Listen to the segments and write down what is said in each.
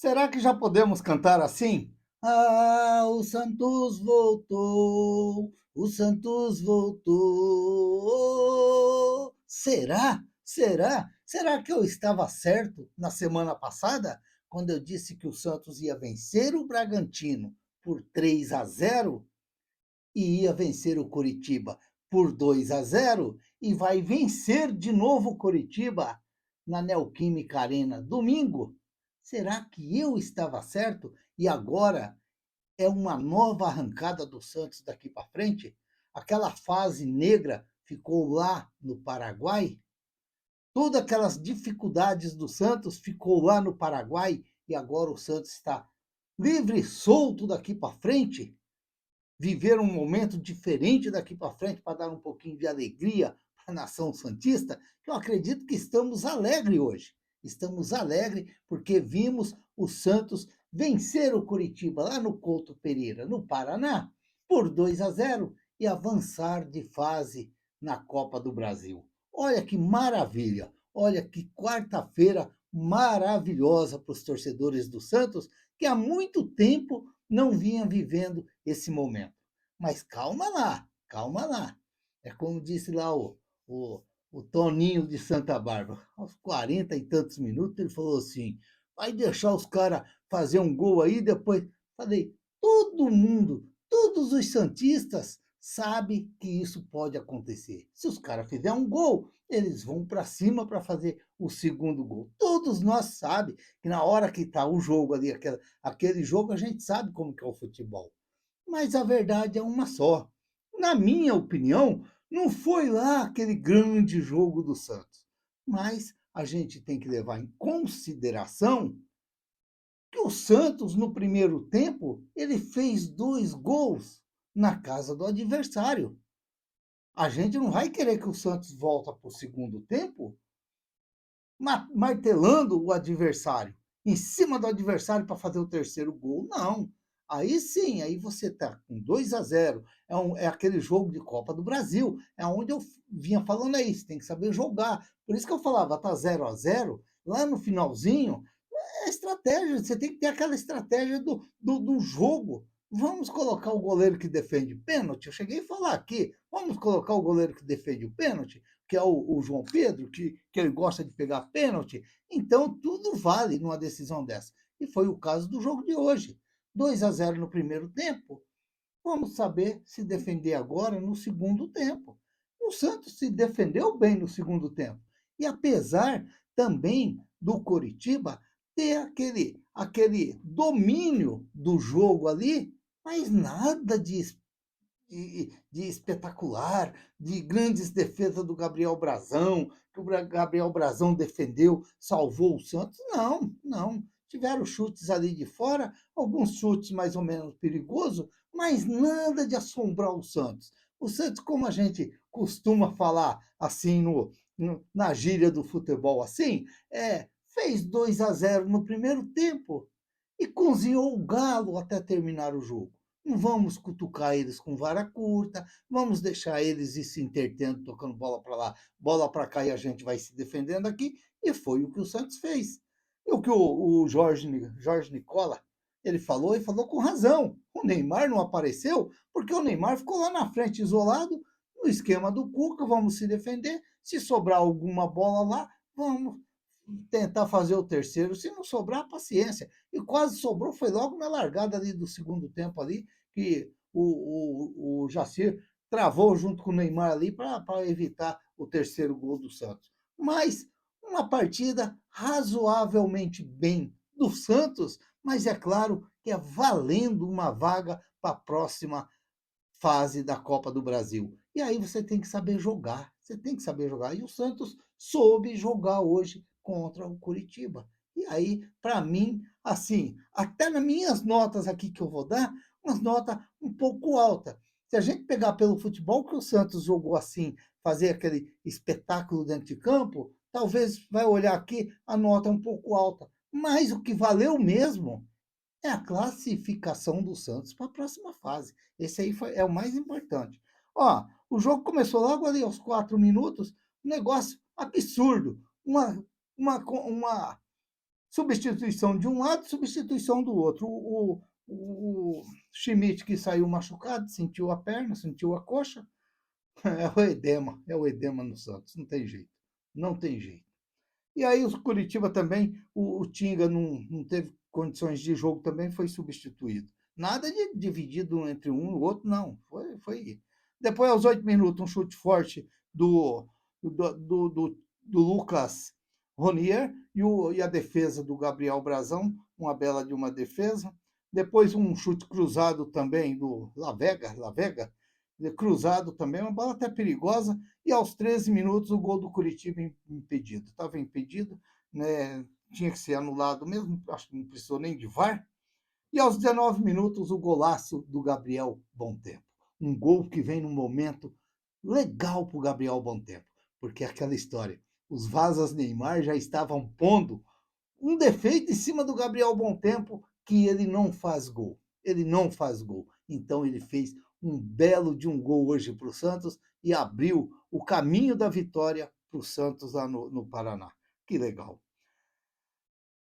Será que já podemos cantar assim? Ah, o Santos voltou, o Santos voltou. Será? Será? Será que eu estava certo na semana passada, quando eu disse que o Santos ia vencer o Bragantino por 3-0 e ia vencer o Coritiba por 2-0 e vai vencer de novo o Coritiba na Neoquímica Arena domingo? Será que eu estava certo e agora é uma nova arrancada do Santos daqui para frente? Aquela fase negra ficou lá no Paraguai? Todas aquelas dificuldades do Santos ficou lá no Paraguai e agora o Santos está livre e solto daqui para frente? Viver um momento diferente daqui para frente para dar um pouquinho de alegria para a nação santista, que eu acredito que estamos alegres hoje. Estamos alegres porque vimos o Santos vencer o Curitiba lá no Couto Pereira, no Paraná, por 2-0 e avançar de fase na Copa do Brasil. Olha que maravilha! Olha que quarta-feira maravilhosa para os torcedores do Santos, que há muito tempo não vinha vivendo esse momento. Mas calma lá, calma lá. É como disse lá o, o Toninho de Santa Bárbara, aos 40 e tantos minutos, ele falou assim: vai deixar os caras fazer um gol aí, depois. Falei, todo mundo, todos os Santistas sabem que isso pode acontecer. Se os caras fizerem um gol, eles vão para cima para fazer o segundo gol. Todos nós sabemos que na hora que está o jogo ali, aquele jogo, a gente sabe como que é o futebol. Mas a verdade é uma só. Na minha opinião, não foi lá aquele grande jogo do Santos. Mas a gente tem que levar em consideração que o Santos, no primeiro tempo, ele fez 2 gols na casa do adversário. A gente não vai querer que o Santos volta para o segundo tempo martelando o adversário, em cima do adversário para fazer o terceiro gol. Não. Aí sim, aí você está com 2-0. É aquele jogo de Copa do Brasil. É onde eu vinha falando aí, você tem que saber jogar. Por isso que eu falava, tá 0-0, lá no finalzinho, é estratégia. Você tem que ter aquela estratégia do jogo. Vamos colocar o goleiro que defende pênalti. Eu cheguei a falar aqui. Vamos colocar o goleiro que defende o pênalti, que é o João Pedro, que ele gosta de pegar pênalti. Então, tudo vale numa decisão dessa. E foi o caso do jogo de hoje. 2-0 no primeiro tempo. Vamos saber se defender agora no segundo tempo. O Santos se defendeu bem no segundo tempo. E apesar também do Coritiba ter aquele domínio do jogo ali, mas nada de espetacular, de grandes defesas do Gabriel Brazão, que o Gabriel Brazão defendeu, salvou o Santos. Não, não. Tiveram chutes ali de fora, alguns chutes mais ou menos perigosos, mas nada de assombrar o Santos. O Santos, como a gente costuma falar assim na gíria do futebol, assim, fez 2-0 no primeiro tempo e cozinhou o galo até terminar o jogo. Não vamos cutucar eles com vara curta, vamos deixar eles ir se entretendo, tocando bola para lá, bola para cá e a gente vai se defendendo aqui. E foi o que o Santos fez. E o que o Jorge Nicola ele falou, e falou com razão. O Neymar não apareceu porque o Neymar ficou lá na frente isolado, no esquema do Cuca, vamos se defender. Se sobrar alguma bola lá, vamos tentar fazer o terceiro. Se não sobrar, paciência. E quase sobrou, foi logo na largada ali do segundo tempo ali, que o Jacir travou junto com o Neymar ali para evitar o terceiro gol do Santos. Mas uma partida razoavelmente bem do Santos, mas é claro que é valendo uma vaga para a próxima fase da Copa do Brasil. E aí você tem que saber jogar, você tem que saber jogar. E o Santos soube jogar hoje contra o Curitiba. E aí, para mim, assim, até nas minhas notas aqui que eu vou dar, umas notas um pouco alta. Se a gente pegar pelo futebol que o Santos jogou assim, fazer aquele espetáculo dentro de campo, talvez vai olhar aqui a nota um pouco alta. Mas o que valeu mesmo é a classificação do Santos para a próxima fase. Esse aí é o mais importante. Ó, o jogo começou logo ali aos 4 minutos, um negócio absurdo. Uma Substituição de um lado, substituição do outro. O Schmidt, que saiu machucado, sentiu a perna, sentiu a coxa. É o edema no Santos, não tem jeito. Não tem jeito. E aí o Curitiba também, o Tinga não teve condições de jogo também, foi substituído. Nada de dividido entre um e o outro, não. Foi. Depois, aos 8 minutos, um chute forte do Lucas Ronier e a defesa do Gabriel Brazão, uma bela de uma defesa. Depois, um chute cruzado também do Lavega, cruzado também, uma bola até perigosa. E aos 13 minutos, o gol do Curitiba impedido. Estava impedido, né? Tinha que ser anulado mesmo, acho que não precisou nem de VAR. E aos 19 minutos, o golaço do Gabriel Bontempo. Um gol que vem num momento legal para o Gabriel Bontempo, porque é aquela história. Os Vazas Neymar já estavam pondo um defeito em cima do Gabriel Bontempo, que ele não faz gol. Ele não faz gol. Então ele fez um belo de um gol hoje para o Santos e abriu o caminho da vitória para o Santos lá no Paraná. Que legal.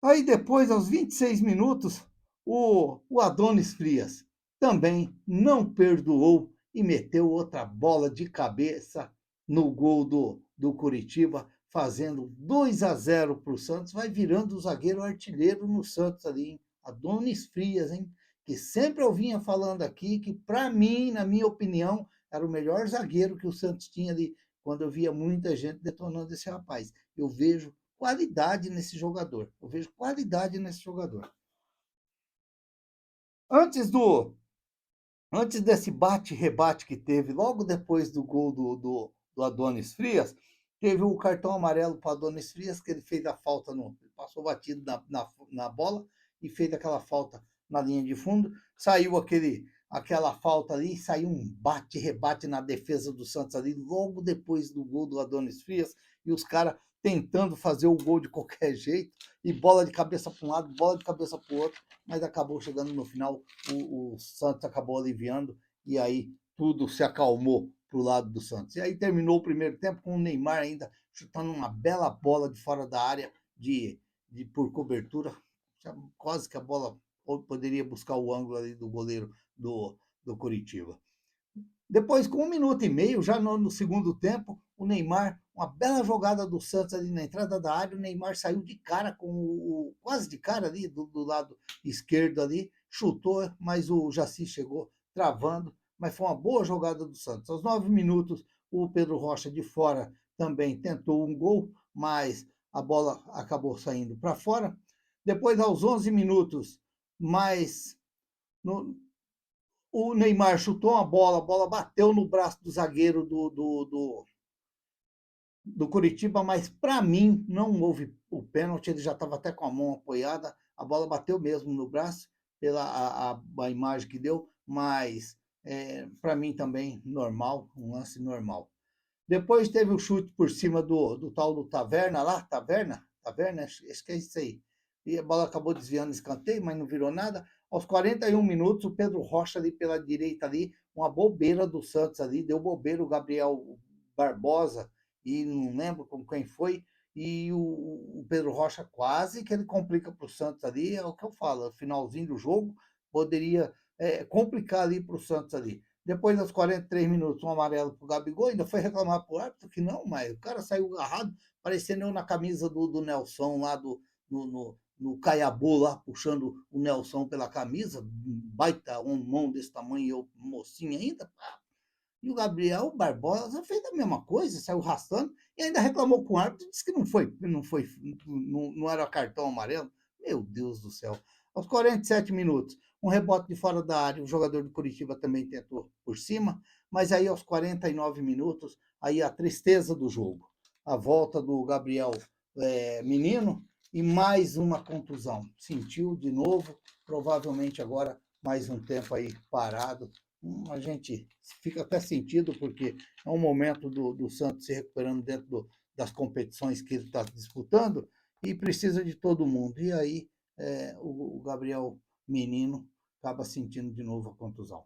Aí depois, aos 26 minutos, o Adonis Frias também não perdoou e meteu outra bola de cabeça no gol do Curitiba, fazendo 2-0 para o Santos. Vai virando o zagueiro artilheiro no Santos ali, hein? Adonis Frias, hein? Que sempre eu vinha falando aqui que, para mim, na minha opinião, era o melhor zagueiro que o Santos tinha ali, quando eu via muita gente detonando esse rapaz. Eu vejo qualidade nesse jogador. Eu vejo qualidade nesse jogador. Antes do antes desse bate-rebate que teve, logo depois do gol do Adonis Frias, teve o cartão amarelo para o Adonis Frias, que ele fez a falta, ele passou batido na bola e fez aquela falta na linha de fundo. Saiu aquela falta ali, saiu um bate-rebate na defesa do Santos ali, logo depois do gol do Adonis Frias, e os caras tentando fazer o gol de qualquer jeito, e bola de cabeça para um lado, bola de cabeça para o outro, mas acabou chegando no final, o Santos acabou aliviando, e aí tudo se acalmou para o lado do Santos. E aí terminou o primeiro tempo com o Neymar ainda chutando uma bela bola de fora da área, por cobertura, quase que a bola poderia buscar o ângulo ali do goleiro do Curitiba. Depois, com 1 minuto e meio, já no segundo tempo, o Neymar, uma bela jogada do Santos ali na entrada da área, o Neymar saiu de cara, quase de cara ali, do lado esquerdo ali, chutou, mas o Jaci chegou travando, mas foi uma boa jogada do Santos. Aos 9 minutos, o Pedro Rocha de fora também tentou um gol, mas a bola acabou saindo para fora. Depois, aos 11 minutos, mais o Neymar chutou a bola bateu no braço do zagueiro do Curitiba, mas para mim não houve o pênalti, ele já estava até com a mão apoiada, a bola bateu mesmo no braço, pela a imagem que deu, mas para mim também normal, um lance normal. Depois teve o chute por cima do tal do Taverna lá, Taverna, acho que é isso aí. E a bola acabou desviando no escanteio, mas não virou nada. Aos 41 minutos, o Pedro Rocha ali pela direita ali, uma bobeira do Santos ali, deu bobeira o Gabriel Barbosa, e não lembro com quem foi, e o Pedro Rocha quase que ele complica para o Santos ali, é o que eu falo, finalzinho do jogo, poderia complicar ali para o Santos ali. Depois, aos 43 minutos, um amarelo para o Gabigol, ainda foi reclamar para o árbitro que não, mas o cara saiu agarrado, parecendo eu na camisa do Nelson lá no Caiabu, lá puxando o Nelson pela camisa, baita um mão desse tamanho, eu mocinho ainda. E o Gabriel Barbosa fez a mesma coisa, saiu arrastando e ainda reclamou com o árbitro, disse que não era cartão amarelo. Meu Deus do céu. Aos 47 minutos, um rebote de fora da área, o jogador do Curitiba também tentou por cima, mas aí aos 49 minutos, aí a tristeza do jogo. A volta do Gabriel Menino e mais uma contusão. Sentiu de novo, provavelmente agora mais um tempo aí parado. A gente fica até sentido, porque é um momento do Santos se recuperando dentro das competições que ele está disputando e precisa de todo mundo. E aí o Gabriel Menino acaba sentindo de novo a contusão.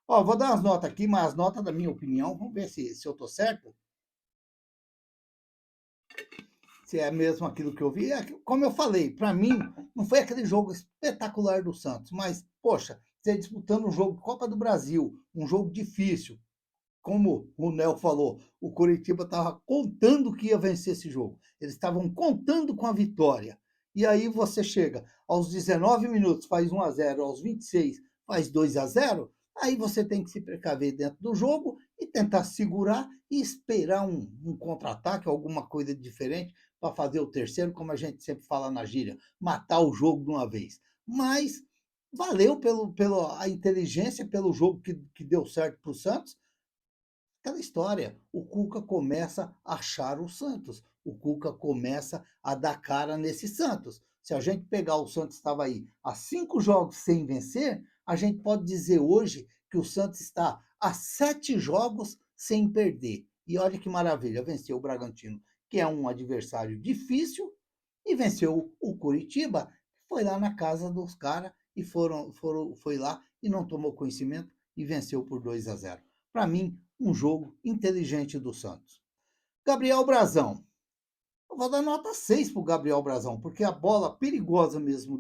Ó, vou dar as notas aqui, mas as notas da minha opinião, vamos ver se eu estou certo. se é mesmo aquilo que eu vi. Como eu falei, para mim, não foi aquele jogo espetacular do Santos, mas, poxa, você disputando um jogo de Copa do Brasil, um jogo difícil, como o Nel falou, o Coritiba estava contando que ia vencer esse jogo. Eles estavam contando com a vitória. E aí você chega aos 19 minutos, faz 1-0, aos 26 faz 2-0. Aí você tem que se precaver dentro do jogo e tentar segurar e esperar um contra-ataque, alguma coisa diferente para fazer o terceiro, como a gente sempre fala na gíria, matar o jogo de uma vez. Mas valeu pela inteligência, pelo jogo que deu certo para o Santos. Aquela história, o Cuca começa a achar o Santos, o Cuca começa a dar cara nesse Santos. Se a gente pegar o Santos estava aí há 5 jogos sem vencer, a gente pode dizer hoje que o Santos está há 7 jogos sem perder. E olha que maravilha, venceu o Bragantino, que é um adversário difícil, e venceu o Curitiba, que foi lá na casa dos caras e foi lá e não tomou conhecimento e venceu por 2-0. Para mim, um jogo inteligente do Santos. Gabriel Brazão. Eu vou dar nota 6 para o Gabriel Brazão, porque a bola perigosa mesmo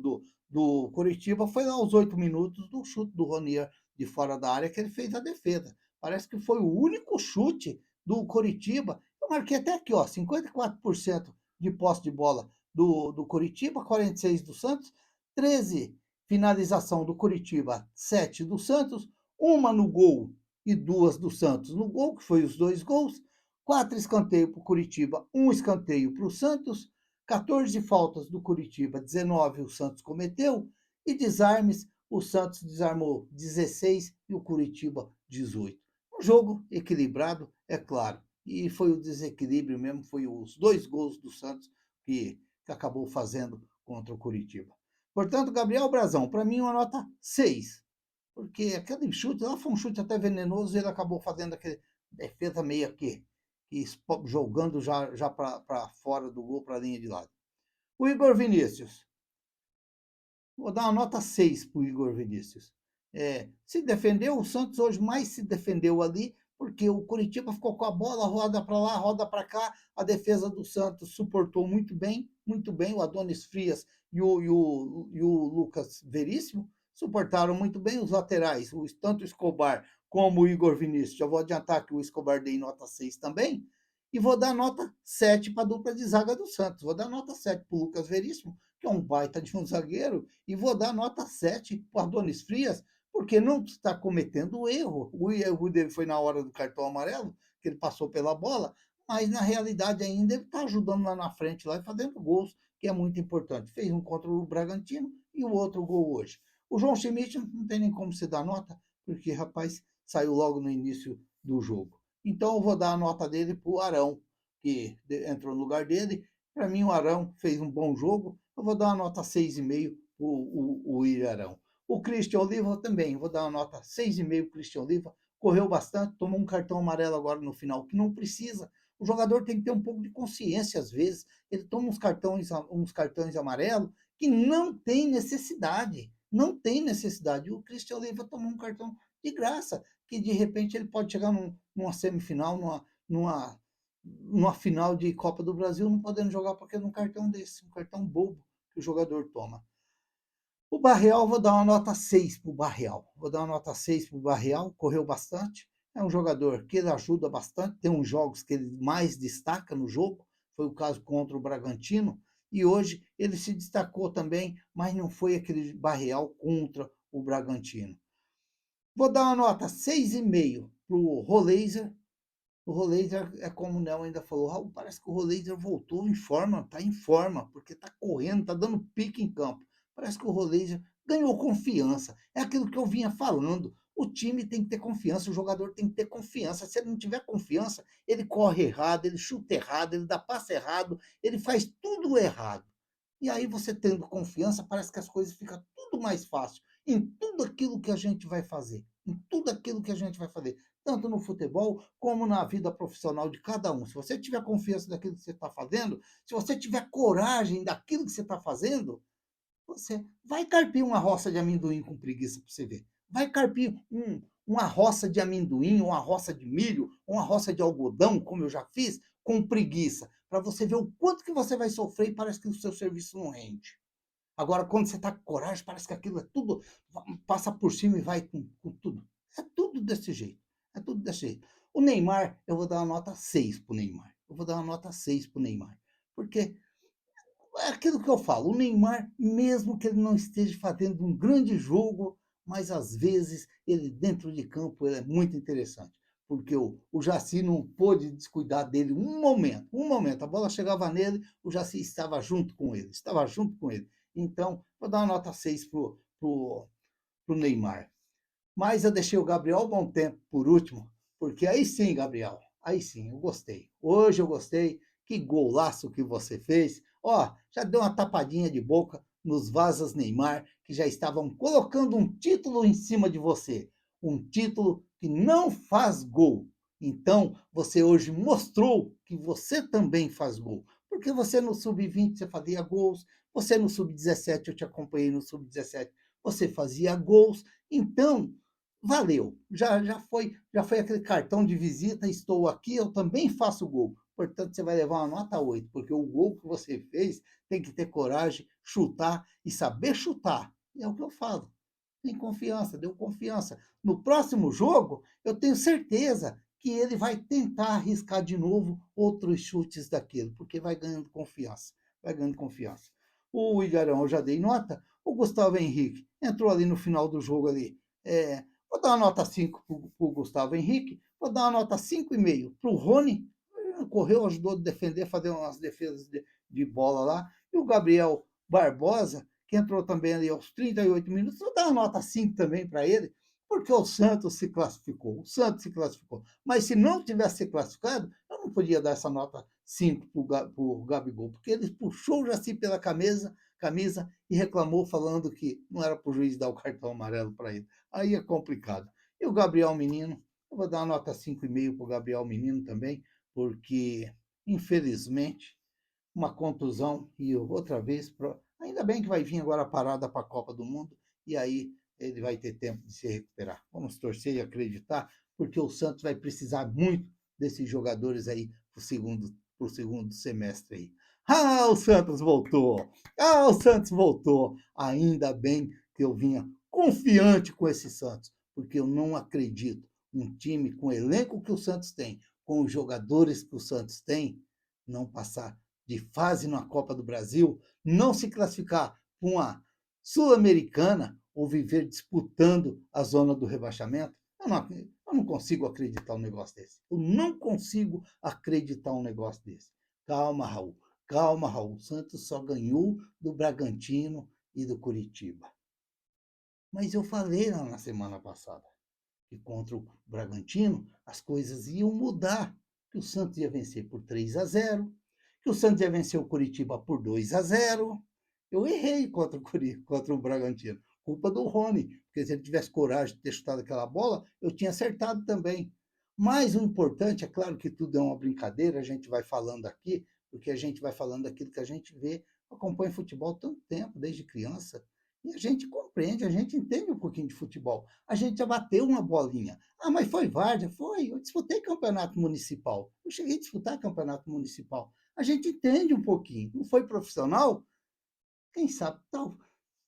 do Coritiba foi lá aos 8 minutos do chute do Ronier de fora da área que ele fez a defesa. Parece que foi o único chute do Coritiba. Eu marquei até aqui, ó, 54% de posse de bola do Coritiba, 46% do Santos, 13 finalização do Coritiba, 7 do Santos, uma no gol e 2 do Santos no gol, que foi os 2 gols, 4 escanteios para o Curitiba, 1 escanteio para o Santos, 14 faltas do Curitiba, 19 o Santos cometeu, e desarmes, o Santos desarmou 16 e o Curitiba 18. Um jogo equilibrado, é claro, e foi o desequilíbrio mesmo, foi os 2 gols do Santos que acabou fazendo contra o Curitiba. Portanto, Gabriel Brazão, para mim, uma nota 6, porque aquele chute, lá foi um chute até venenoso, e ele acabou fazendo aquele defesa meio que jogando já para fora do gol, para a linha de lado. O Igor Vinícius. Vou dar uma nota 6 para o Igor Vinícius. Se defendeu, o Santos hoje mais se defendeu ali, porque o Curitiba ficou com a bola, roda para lá, roda para cá, a defesa do Santos suportou muito bem, o Adonis Frias e o Lucas Veríssimo suportaram muito bem os laterais, tanto o Escobar como o Igor Vinícius. Já vou adiantar que o Escobar dei nota 6 também, e vou dar nota 7 para a dupla de zaga do Santos. Vou dar nota 7 para o Lucas Veríssimo, que é um baita de um zagueiro, e vou dar nota 7 para o Adonis Frias, porque não está cometendo erro. O erro dele foi na hora do cartão amarelo, que ele passou pela bola, mas na realidade ainda ele está ajudando lá na frente lá e fazendo gols, que é muito importante. Fez um contra o Bragantino e o outro gol hoje. O João Schmidt não tem nem como se dar nota, porque, rapaz, saiu logo no início do jogo. Então eu vou dar a nota dele para o Arão, que entrou no lugar dele. Para mim, o Arão fez um bom jogo. Eu vou dar uma nota 6,5 para o William Arão. O Christian Oliva também, vou dar uma nota 6,5 para o Christian Oliva. Correu bastante, tomou um cartão amarelo agora no final, que não precisa. O jogador tem que ter um pouco de consciência às vezes. Ele toma uns cartões amarelos que não tem necessidade. Não tem necessidade. O Christian Oliva tomou um cartão de graça, que de repente ele pode chegar numa semifinal, numa final de Copa do Brasil, não podendo jogar porque é um cartão desse, um cartão bobo que o jogador toma. O Barreal, vou dar uma nota 6 para o Barreal. Vou dar uma nota 6 para o Barreal, correu bastante. É um jogador que ele ajuda bastante, tem uns jogos que ele mais destaca no jogo, foi o caso contra o Bragantino, e hoje ele se destacou também, mas não foi aquele Barreal contra o Bragantino. Vou dar uma nota 6,5 para o Roleiser. O Roleiser é como o Nel ainda falou, Raul, parece que o Roleiser voltou em forma, porque está correndo, está dando pique em campo. Parece que o Roleiser ganhou confiança. É aquilo que eu vinha falando. O time tem que ter confiança, o jogador tem que ter confiança. Se ele não tiver confiança, ele corre errado, ele chuta errado, ele dá passe errado, ele faz tudo errado. E aí você tendo confiança, parece que as coisas ficam tudo mais fácil em tudo aquilo que a gente vai fazer, em tudo aquilo que a gente vai fazer, tanto no futebol como na vida profissional de cada um. Se você tiver confiança daquilo que você está fazendo, se você tiver coragem daquilo que você está fazendo, você vai carpir uma roça de amendoim com preguiça para você ver. Vai carpir uma roça de amendoim, uma roça de milho, uma roça de algodão, como eu já fiz, com preguiça, para você ver o quanto que você vai sofrer e parece que o seu serviço não rende. Agora, quando você está com coragem, parece que aquilo é tudo, passa por cima e vai com tudo. É tudo desse jeito. É tudo desse jeito. O Neymar, eu vou dar uma nota 6 para o Neymar. Eu vou dar uma nota 6 para o Neymar. Porque é aquilo que eu falo, o Neymar, mesmo que ele não esteja fazendo um grande jogo, mas às vezes ele dentro de campo ele é muito interessante. Porque o Jaci não pôde descuidar dele um momento. A bola chegava nele, o Jaci estava junto com ele, estava junto com ele. Então, vou dar uma nota 6 pro Neymar. Mas eu deixei o Gabriel Bom Tempo por último, porque aí sim, Gabriel, aí sim, eu gostei. Hoje eu gostei. Que golaço que você fez. Ó, já deu uma tapadinha de boca nos Vasas Neymar, que já estavam colocando um título em cima de você. Um título que não faz gol. Então, você hoje mostrou que você também faz gol. Porque você no Sub-20 você fazia gols, você no Sub-17, eu te acompanhei no Sub-17, você fazia gols. Então, valeu, já foi aquele cartão de visita, estou aqui, eu também faço gol. Portanto, você vai levar uma nota 8, porque o gol que você fez tem que ter coragem, chutar e saber chutar. É o que eu falo. Tem confiança, deu confiança. No próximo jogo, eu tenho certeza que ele vai tentar arriscar de novo outros chutes daquele, porque vai ganhando confiança. Vai ganhando confiança. O Ilharão eu já dei nota. O Gustavo Henrique entrou ali no final do jogo ali. Vou dar uma nota 5 para o Gustavo Henrique, vou dar uma nota 5,5 para o Rony, correu, ajudou a defender, fazer umas defesas de bola lá, e o Gabriel Barbosa, que entrou também ali aos 38 minutos, vou dar uma nota 5 também para ele, porque o Santos se classificou, o Santos se classificou. Mas se não tivesse se classificado, eu não podia dar essa nota 5 para o Gabigol, porque ele puxou o Jaci pela camisa e reclamou falando que não era para o juiz dar o cartão amarelo para ele. Aí é complicado. E o Gabriel Menino, eu vou dar uma nota 5,5 para o Gabriel Menino também, porque, infelizmente, uma contusão e outra vez. Ainda bem que vai vir agora a parada para a Copa do Mundo e aí ele vai ter tempo de se recuperar. Vamos torcer e acreditar, porque o Santos vai precisar muito desses jogadores aí para o segundo semestre aí. Ah, o Santos voltou! Ah, o Santos voltou! Ainda bem que eu vinha confiante com esse Santos, porque eu não acredito um time com o elenco que o Santos tem, com os jogadores que o Santos tem, não passar de fase na Copa do Brasil, não se classificar para uma Sul-Americana ou viver disputando a zona do rebaixamento. Eu não consigo acreditar um negócio desse. Eu não consigo acreditar um negócio desse. Calma, Raul. Calma, Raul. O Santos só ganhou do Bragantino e do Curitiba. Mas eu falei lá na semana passada que contra o Bragantino as coisas iam mudar, que o Santos ia vencer por 3-0, que o Santos ia vencer o Curitiba por 2-0. Eu errei contra o Bragantino, culpa do Rony, porque se ele tivesse coragem de ter chutado aquela bola, eu tinha acertado também. Mas o importante, é claro que tudo é uma brincadeira, a gente vai falando aqui, porque a gente vai falando aquilo que a gente vê, acompanha futebol há tanto tempo, desde criança, e a gente compreende, a gente entende um pouquinho de futebol. A gente já bateu uma bolinha. Ah, mas foi várzea? Foi. Eu disputei campeonato municipal. Eu cheguei a disputar campeonato municipal. A gente entende um pouquinho. Não foi profissional? Quem sabe? Tal.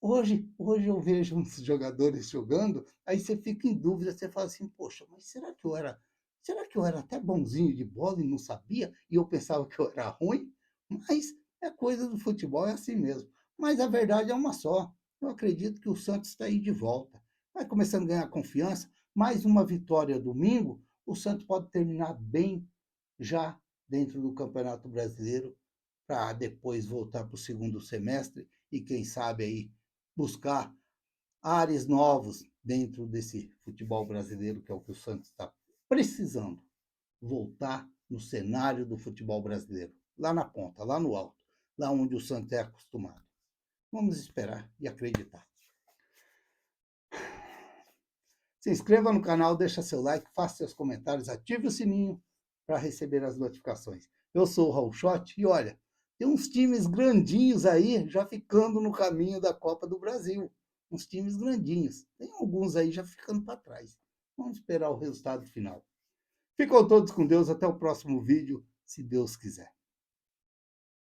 Hoje eu vejo uns jogadores jogando, aí você fica em dúvida, você fala assim, poxa, mas será que eu era até bonzinho de bola e não sabia? E eu pensava que eu era ruim? Mas é coisa do futebol, é assim mesmo. Mas a verdade é uma só. Eu acredito que o Santos está aí de volta. Vai começando a ganhar confiança. Mais uma vitória domingo, o Santos pode terminar bem já dentro do Campeonato Brasileiro, para depois voltar para o segundo semestre e, quem sabe, aí buscar ares novos dentro desse futebol brasileiro, que é o que o Santos está precisando. Voltar no cenário do futebol brasileiro, lá na ponta, lá no alto, lá onde o Santos é acostumado. Vamos esperar e acreditar. Se inscreva no canal, deixa seu like, faça seus comentários, ative o sininho para receber as notificações. Eu sou o Raul Schott e olha, tem uns times grandinhos aí já ficando no caminho da Copa do Brasil. Uns times grandinhos. Tem alguns aí já ficando para trás. Vamos esperar o resultado final. Ficam todos com Deus. Até o próximo vídeo. se Deus quiser.